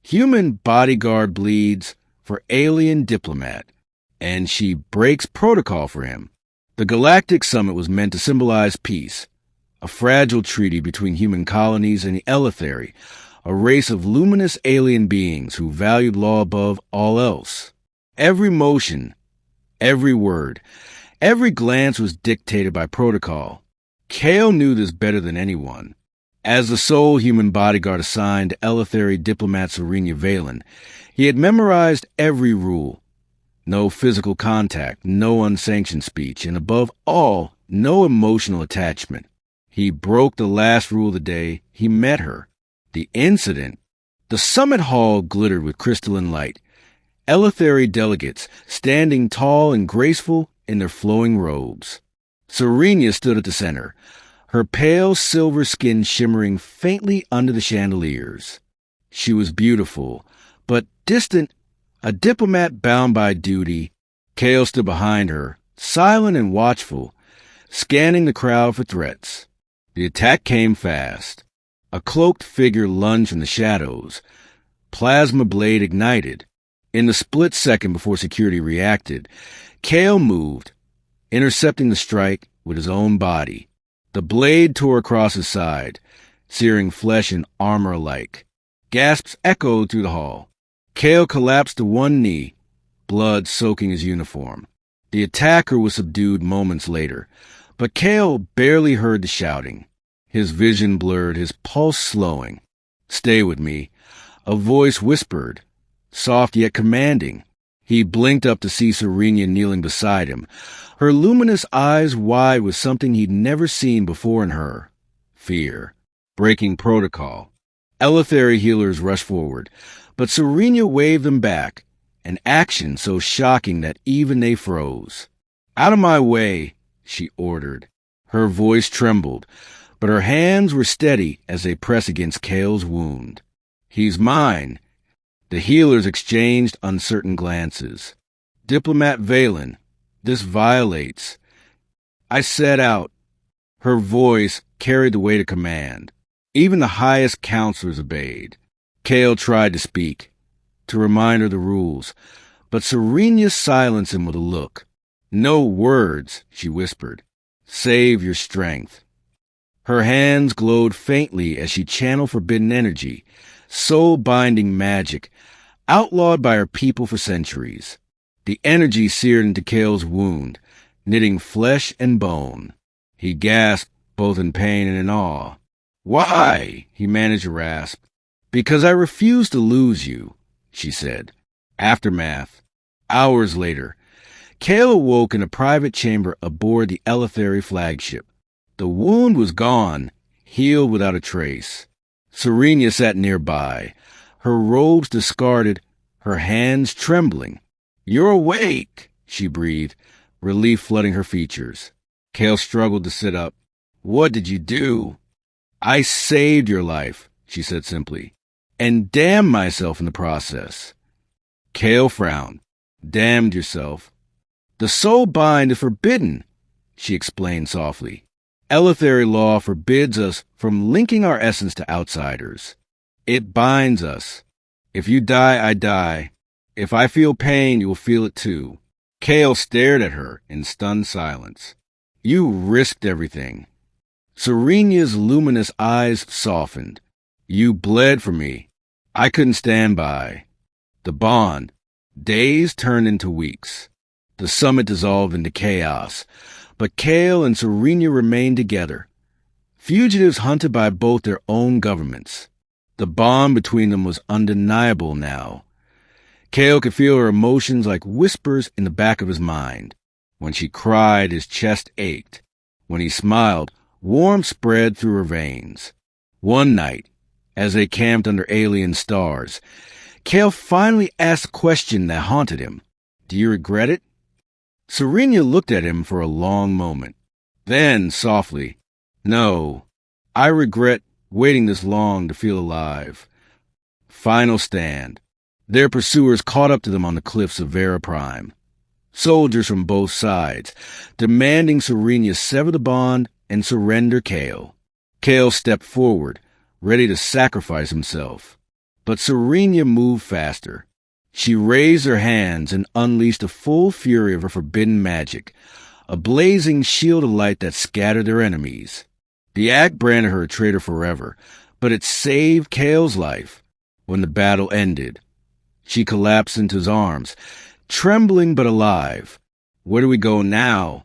Human bodyguard bleeds for alien diplomat, and she breaks protocol for him. The Galactic Summit was meant to symbolize peace, a fragile treaty between human colonies and the Eleutheri, a race of luminous alien beings who valued law above all else. Every motion, every word, every glance was dictated by protocol. Kale knew this better than anyone. As the sole human bodyguard assigned to Eleutheri diplomat Serenia Valen, he had memorized every rule. No physical contact, no unsanctioned speech, and above all, no emotional attachment. He broke the last rule of the day he met her. The incident. The summit hall glittered with crystalline light. Eleutheri delegates standing tall and graceful in their flowing robes. Serenia stood at the center, her pale silver skin shimmering faintly under the chandeliers. She was beautiful, but distant, a diplomat bound by duty. Kale stood behind her, silent and watchful, scanning the crowd for threats. The attack came fast. A cloaked figure lunged from the shadows. Plasma blade ignited. In the split second before security reacted, Kale moved, intercepting the strike with his own body. The blade tore across his side, searing flesh and armor alike. Gasps echoed through the hall. Kale collapsed to one knee, blood soaking his uniform. The attacker was subdued moments later, but Kale barely heard the shouting. His vision blurred, his pulse slowing. "Stay with me," a voice whispered, soft yet commanding. He blinked up to see Serenia kneeling beside him, her luminous eyes wide with something he'd never seen before in her. Fear. Breaking protocol. Eleutheri healers rushed forward, but Serenia waved them back, an action so shocking that even they froze. "Out of my way," she ordered. Her voice trembled, but her hands were steady as they pressed against Kale's wound. "He's mine." The healers exchanged uncertain glances. "Diplomat Valen, this violates." "I set out." Her voice carried the weight of command. Even the highest counselors obeyed. Kale tried to speak, to remind her the rules, but Serenia silenced him with a look. "No words," she whispered. "Save your strength." Her hands glowed faintly as she channeled forbidden energy, soul-binding magic, outlawed by her people for centuries. The energy seared into Kale's wound, knitting flesh and bone. He gasped, both in pain and in awe. "Why?" he managed to rasp. "Because I refuse to lose you," she said. Aftermath. Hours later, Kale awoke in a private chamber aboard the Eleutheri flagship. The wound was gone, healed without a trace. Serenia sat nearby, her robes discarded, her hands trembling. "You're awake," she breathed, relief flooding her features. Kale struggled to sit up. "What did you do?" "I saved your life," she said simply, "and damned myself in the process." Kale frowned. "Damned yourself." "The soul bind is forbidden," she explained softly. "Eleutheri law forbids us from linking our essence to outsiders. It binds us. If you die, I die. If I feel pain, you will feel it too." Kale stared at her in stunned silence. "You risked everything." Serenia's luminous eyes softened. "You bled for me. I couldn't stand by." The bond. Days turned into weeks. The summit dissolved into chaos, but Kale and Serenia remained together. Fugitives hunted by both their own governments. The bond between them was undeniable now. Kale could feel her emotions like whispers in the back of his mind. When she cried, his chest ached. When he smiled, warmth spread through her veins. One night, as they camped under alien stars, Kale finally asked a question that haunted him. "Do you regret it?" Serenia looked at him for a long moment. Then, softly, "No, I regret waiting this long to feel alive." Final stand. Their pursuers caught up to them on the cliffs of Vera Prime. Soldiers from both sides, demanding Serenia sever the bond and surrender Kale. Kale stepped forward, ready to sacrifice himself. But Serena moved faster. She raised her hands and unleashed the full fury of her forbidden magic, a blazing shield of light that scattered their enemies. The act branded her a traitor forever, but it saved Kale's life. When the battle ended, she collapsed into his arms, trembling but alive. "Where do we go now?"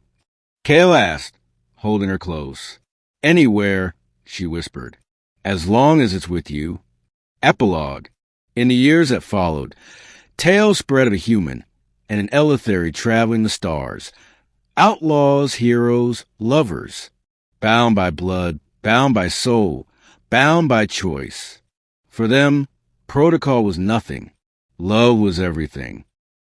Kale asked, holding her close. "Anywhere," she whispered, "as long as it's with you." Epilogue. In the years that followed, tales spread of a human and an Eleutheri traveling the stars. Outlaws, heroes, lovers. Bound by blood, bound by soul, bound by choice. For them, protocol was nothing. Love was everything.